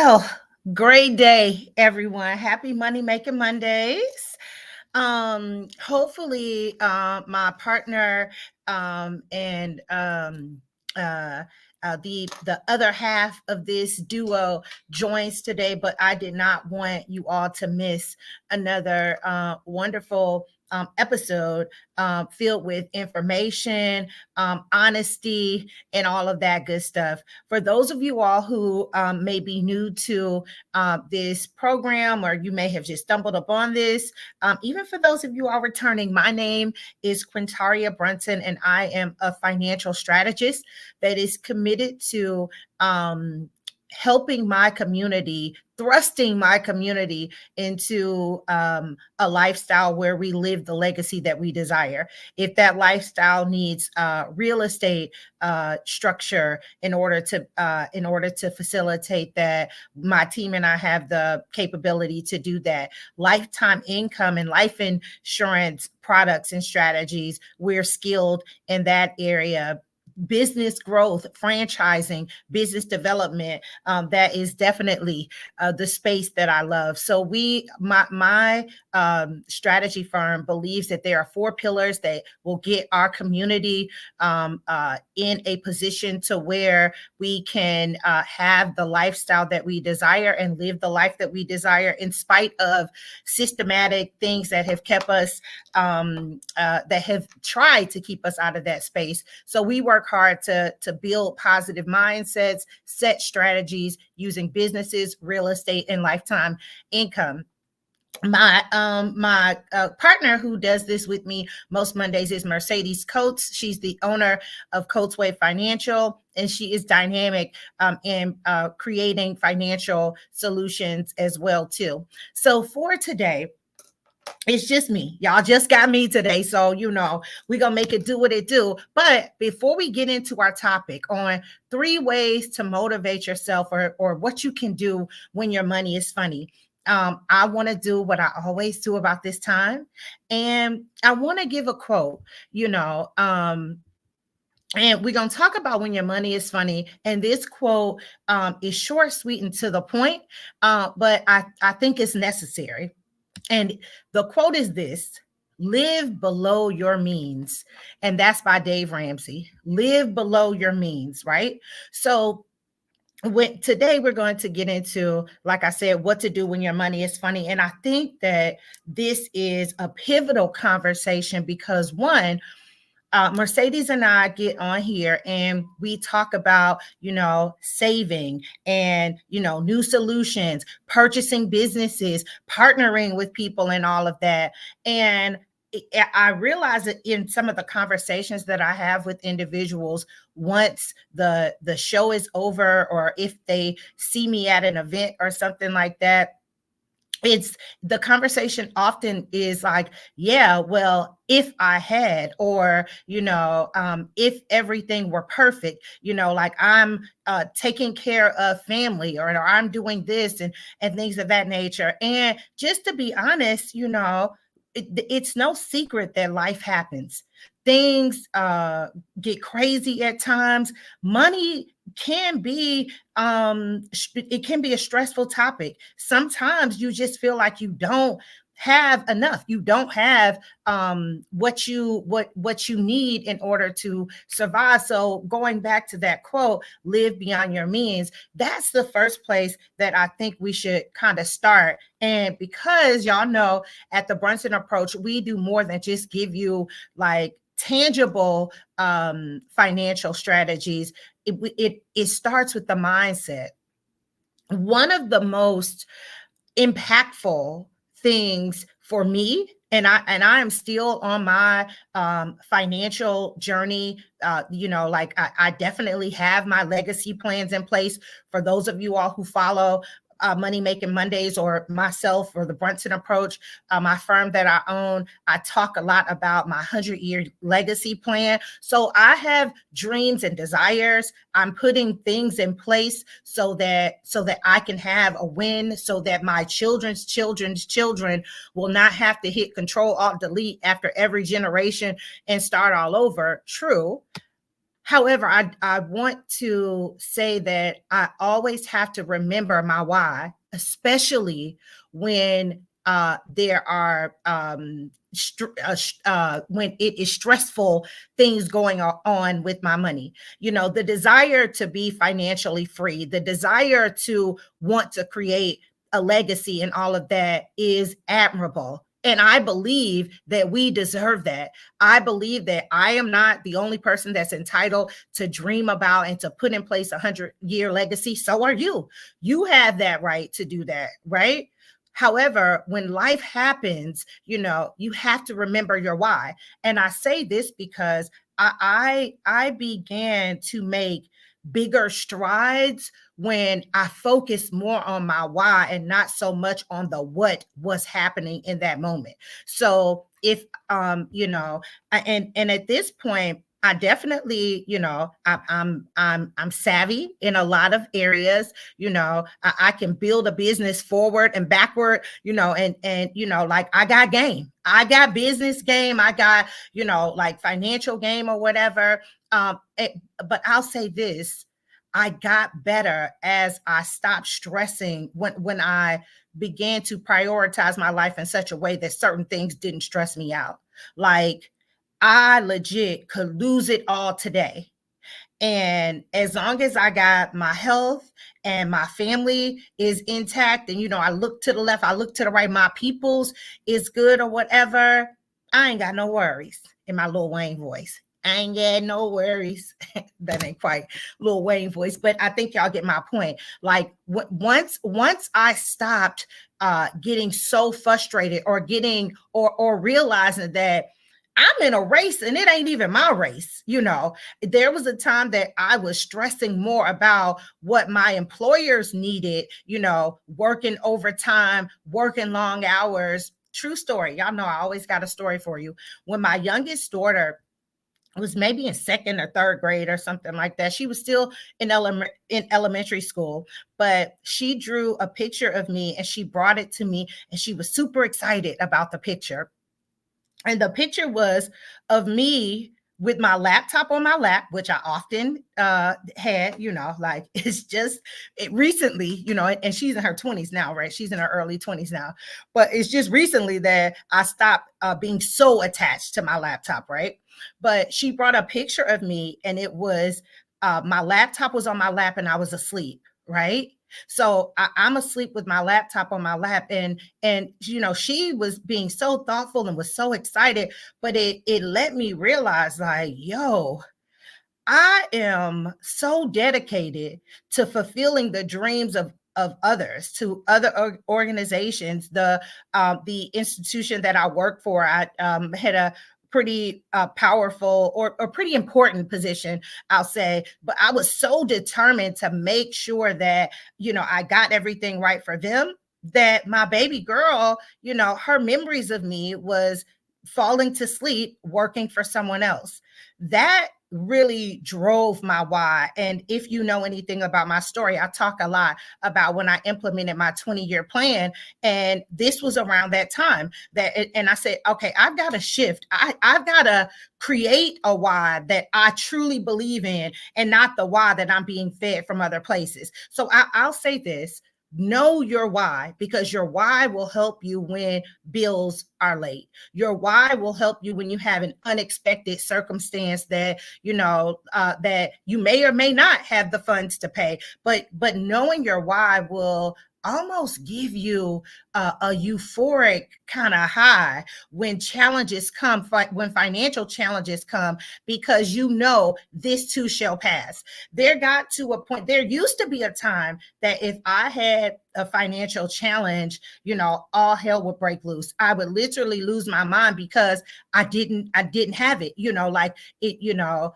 Well, great day, everyone. Happy Money Making Mondays. Hopefully, my partner and uh, the other half of this duo joins today, but I did not want you all to miss another wonderful episode filled with information, honesty, and all of that good stuff. For those of you all who may be new to this program, or you may have just stumbled upon this, even for those of you who are returning, my name is Quintaria Brunson, and I am a financial strategist that is committed to helping my community, thrusting my community into a lifestyle where we live the legacy that we desire. If that lifestyle needs real estate structure in order to facilitate that, my team and I have the capability to do that. Lifetime income and life insurance products and strategies, we're skilled in that area. Business growth, franchising, business development, that is definitely the space that I love. So my strategy firm believes that there are four pillars that will get our community in a position to where we can have the lifestyle that we desire and live the life that we desire, in spite of systematic things that have kept us, that have tried to keep us out of that space. So we work hard to build positive mindsets, set strategies using businesses, real estate, and lifetime income. My partner who does this with me most Mondays is Mercedes Coates. She's the owner of Coatesway Financial, and she is dynamic in creating financial solutions as well too. So for today, it's just me. Y'all just got me today. So, we're going to make it do what it do. But before we get into our topic on 3 ways to motivate yourself, or what you can do when your money is funny, I want to do what I always do about this time. And I want to give a quote, and we're going to talk about when your money is funny. And this quote is short, sweet, and to the point, but I think it's necessary. And the quote is this: live below your means. And that's by Dave Ramsey. Live below your means, right? So today we're going to get into, like I said, what to do when your money is funny. And I think that this is a pivotal conversation because, one, Mercedes and I get on here and we talk about, saving and, new solutions, purchasing businesses, partnering with people, and all of that. And I realize that in some of the conversations that I have with individuals, once the show is over, or if they see me at an event or something like that, it's the conversation often is like, yeah, well, if I had, or, if everything were perfect, like I'm taking care of family, or I'm doing this and things of that nature. And just to be honest, it's no secret that life happens. Things get crazy at times. Money can be it can be a stressful topic. Sometimes you just feel like you don't have enough. You don't have what you need in order to survive. So going back to that quote, live beyond your means, that's the first place that I think we should kind of start. And because y'all know, at the Brunson Approach, we do more than just give you like tangible financial strategies. It starts with the mindset. One of the most impactful things for me, and I am still on my financial journey. I definitely have my legacy plans in place. For those of you all who follow Money Making Mondays, or myself, or the Brunson Approach, my firm that I own, I talk a lot about my 100-year legacy plan. So I have dreams and desires. I'm putting things in place so that I can have a win, so that my children's children's children will not have to hit Control Alt Delete after every generation and start all over. True. However, I want to say that I always have to remember my why, especially when there are when it is stressful things going on with my money. You know, the desire to be financially free, the desire to want to create a legacy and all of that is admirable. And I believe that we deserve that. I believe that I am not the only person that's entitled to dream about and to put in place a 100-year legacy. So are you. You have that right to do that, right? However, when life happens, you know, you have to remember your why. And I say this because I began to make bigger strides when I focused more on my why and not so much on the what was happening in that moment. So if you know, and at this point, I definitely, you know, I'm savvy in a lot of areas. You know, I can build a business forward and backward. You know, and you know, like I got game, I got business game, I got, you know, like financial game or whatever. But I'll say this: I got better as I stopped stressing when I began to prioritize my life in such a way that certain things didn't stress me out. Like I legit could lose it all today. And as long as I got my health and my family is intact, and you know, I look to the left, I look to the right, my people's is good or whatever, I ain't got no worries in my Lil Wayne voice. I ain't got no worries. That ain't quite Lil Wayne voice, but I think y'all get my point. Like once I stopped getting so frustrated or getting or realizing that I'm in a race and it ain't even my race. You know, there was a time that I was stressing more about what my employers needed, you know, working overtime, working long hours. True story. Y'all know I always got a story for you. When my youngest daughter was maybe in second or third grade or something like that. She was still in elementary school, but she drew a picture of me and she brought it to me and she was super excited about the picture. And the picture was of me with my laptop on my lap, which I often had, you know, like it's just recently, you know, and she's in her 20s now, right? She's in her early 20s now. But it's just recently that I stopped being so attached to my laptop, right? But she brought a picture of me and it was my laptop was on my lap and I was asleep, right? So I'm asleep with my laptop on my lap, and you know she was being so thoughtful and was so excited, but it let me realize like, yo, I am so dedicated to fulfilling the dreams of others, to other organizations. The institution that I work for, I had a pretty powerful or pretty important position, I'll say. But I was so determined to make sure that you know I got everything right for them. That my baby girl, you know, her memories of me was falling to sleep working for someone else. That really drove my why. And if you know anything about my story, I talk a lot about when I implemented my 20-year plan. And this was around that time and I said, okay, I've got to shift. I've got to create a why that I truly believe in and not the why that I'm being fed from other places. So I'll say this: know your why, because your why will help you when bills are late. Your why will help you when you have an unexpected circumstance that you know that you may or may not have the funds to pay. But knowing your why will almost give you a euphoric kind of high when challenges come, when financial challenges come, because you know this too shall pass. There got to a point, there used to be a time that if I had a financial challenge, you know, all hell would break loose. I would literally lose my mind because I didn't have it, you know, like it, you know,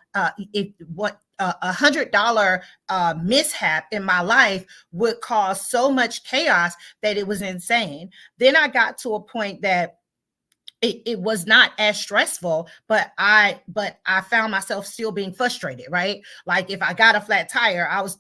it what $100 mishap in my life would cause so much chaos that it was insane. Then I got to a point that it was not as stressful, but I found myself still being frustrated, right? Like if I got a flat tire, I was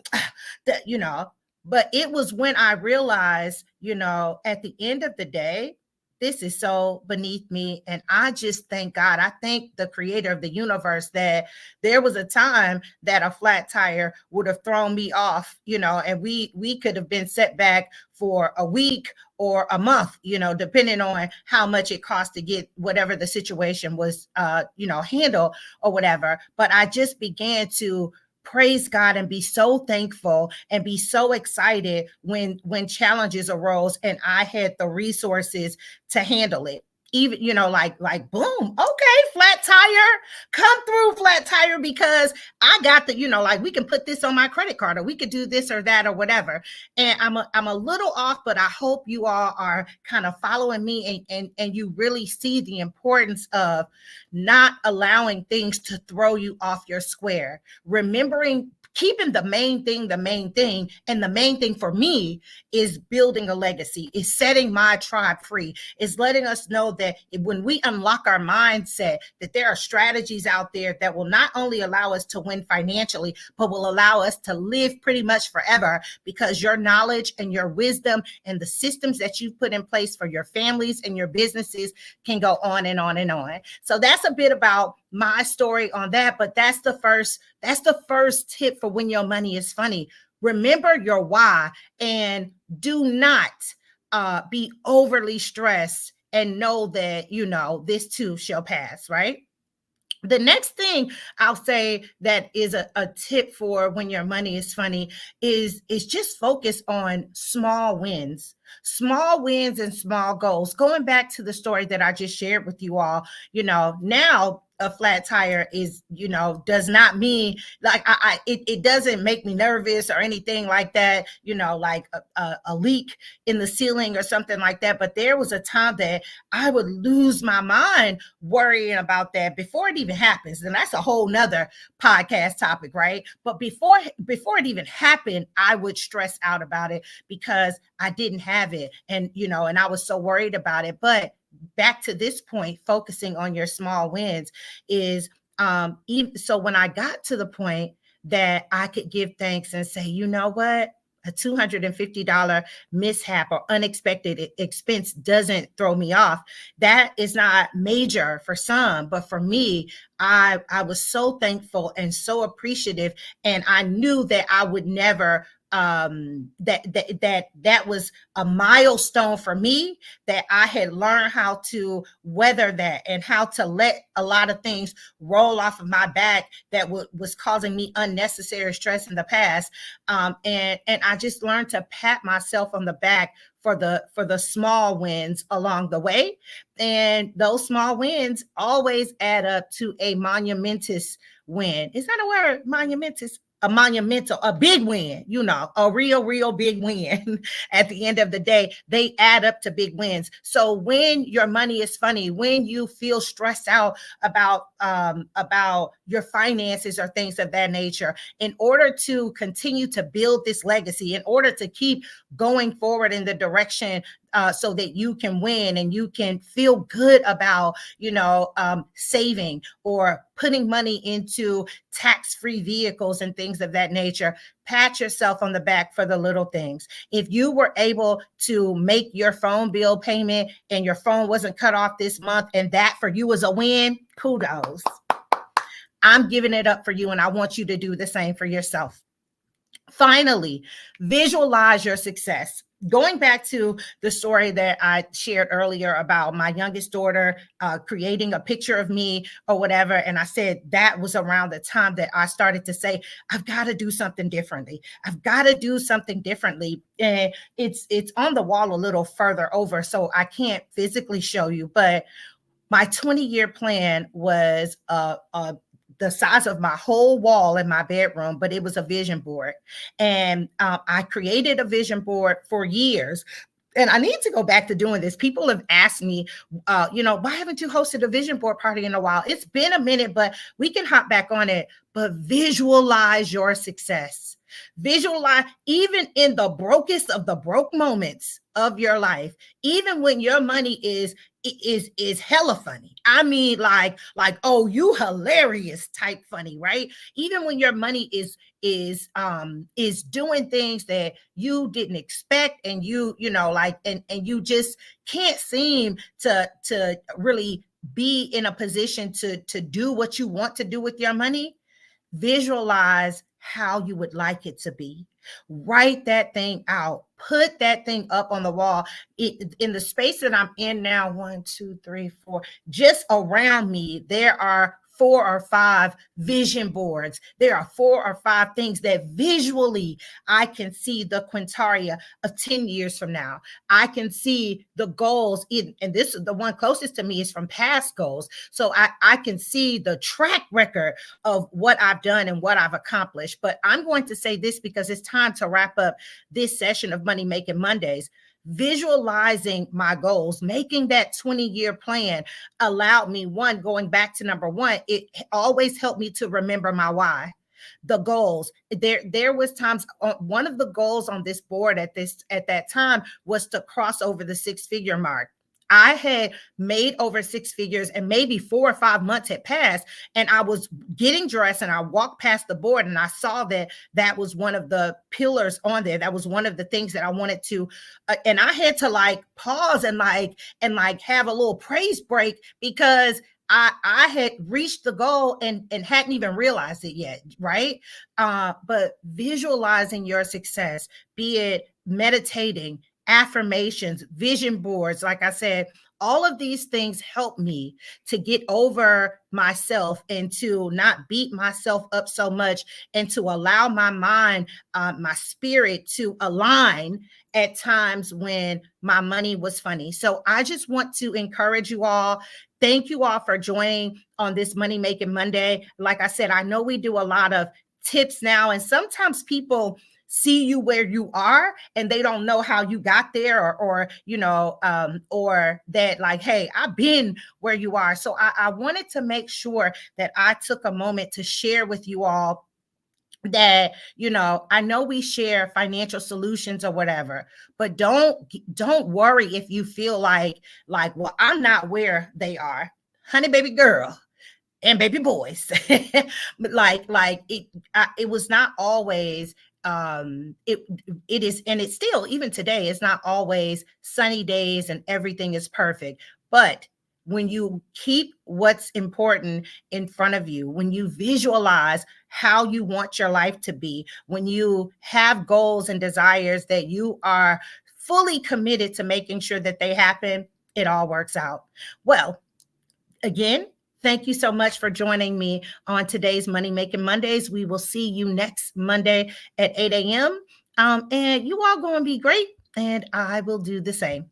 that, you know, but it was when I realized, you know, at the end of the day, this is so beneath me. And I just thank God. I thank the creator of the universe that there was a time that a flat tire would have thrown me off, and we could have been set back for a week or a month, depending on how much it cost to get whatever the situation was, handled or whatever. But I just began to praise God and be so thankful and be so excited when challenges arose and I had the resources to handle it. Even, like boom, okay, flat tire, come through, flat tire, because I got the, like, we can put this on my credit card, or we could do this or that or whatever. And I'm a little off, but I hope you all are kind of following me, and you really see the importance of not allowing things to throw you off your square. Remembering, keeping the main thing, and the main thing for me is building a legacy, is setting my tribe free, is letting us know that when we unlock our mindset, that there are strategies out there that will not only allow us to win financially, but will allow us to live pretty much forever, because your knowledge and your wisdom and the systems that you've put in place for your families and your businesses can go on and on and on. So that's a bit about my story on that, but that's the first tip for when your money is funny. Remember your why, and do not be overly stressed, and know that this too shall pass, right? The next thing I'll say that is a tip for when your money is funny is just focus on small wins and small goals. Going back to the story that I just shared with you all, now a flat tire is, does not mean like it doesn't make me nervous or anything like that, like a leak in the ceiling or something like that. But there was a time that I would lose my mind worrying about that before it even happens. And that's a whole nother podcast topic, right? But before it even happened, I would stress out about it because I didn't have it. And, and I was so worried about it. But back to this point, focusing on your small wins is, so when I got to the point that I could give thanks and say, you know what? A $250 mishap or unexpected expense doesn't throw me off. That is not major for some, but for me, I was so thankful and so appreciative, and I knew that I would never that was a milestone for me, that I had learned how to weather that and how to let a lot of things roll off of my back that was causing me unnecessary stress in the past. And I just learned to pat myself on the back for the small wins along the way. And those small wins always add up to a monumentous win. Is that a word? Monumentous? A big win, a real big win. At the end of the day, they add up to big wins. So when your money is funny, when you feel stressed out about your finances or things of that nature, in order to continue to build this legacy, in order to keep going forward in the direction so that you can win and you can feel good about, saving or putting money into tax-free vehicles and things of that nature, pat yourself on the back for the little things. If you were able to make your phone bill payment and your phone wasn't cut off this month, and that for you was a win, kudos. I'm giving it up for you, and I want you to do the same for yourself. Finally, visualize your success. Going back to the story that I shared earlier about my youngest daughter creating a picture of me or whatever, and I said that was around the time that I started to say, I've got to do something differently. I've got to do something differently. And it's on the wall a little further over, so I can't physically show you, but my 20-year plan was the size of my whole wall in my bedroom, but it was a vision board. And I created a vision board for years. And I need to go back to doing this. People have asked me, why haven't you hosted a vision board party in a while? It's been a minute, but we can hop back on it. But visualize your success. Visualize even in the brokest of the broke moments of your life, even when your money is hella funny. I mean, oh, you hilarious type funny, right? Even when your money is doing things that you didn't expect, and you know, like, and you just can't seem to really be in a position to do what you want to do with your money. Visualize how you would like it to be. Write that thing out. Put that thing up on the wall. In the space that I'm in now, 1, 2, 3, 4, just around me, there are 4 or 5 vision boards. There are 4 or 5 things that visually I can see the Quintaria of 10 years from now. I can see the goals and this is the one closest to me is from past goals. So I can see the track record of what I've done and what I've accomplished. But I'm going to say this because it's time to wrap up this session of Money Making Mondays. Visualizing my goals, making that 20-year plan allowed me, one, going back to number one, it always helped me to remember my why. The goals, there was times, one of the goals on this board at that time was to cross over the 6-figure mark. I had made over 6 figures, and maybe 4 or 5 months had passed, and I was getting dressed and I walked past the board and I saw that was one of the pillars on there. That was one of the things that I wanted to, and I had to like pause and have a little praise break, because I had reached the goal and hadn't even realized it yet, right? But visualizing your success, be it meditating, affirmations, vision boards, like I said, all of these things help me to get over myself and to not beat myself up so much, and to allow my mind, my spirit to align at times when my money was funny. So I just want to encourage you all. Thank you all for joining on this Money Making Monday. Like I said, I know we do a lot of tips now, and sometimes people see you where you are and they don't know how you got there, or or that, like, hey, I've been where you are. So I wanted to make sure that I took a moment to share with you all that, I know we share financial solutions or whatever, but don't worry if you feel well, I'm not where they are. Honey, baby girl, and baby boys. But it was not always, it is, and it's still, even today, it's not always sunny days and everything is perfect. But when you keep what's important in front of you, when you visualize how you want your life to be, when you have goals and desires that you are fully committed to making sure that they happen, it all works out. Well, again, thank you so much for joining me on today's Money Making Mondays. We will see you next Monday at 8 a.m. And you all going to be great, and I will do the same.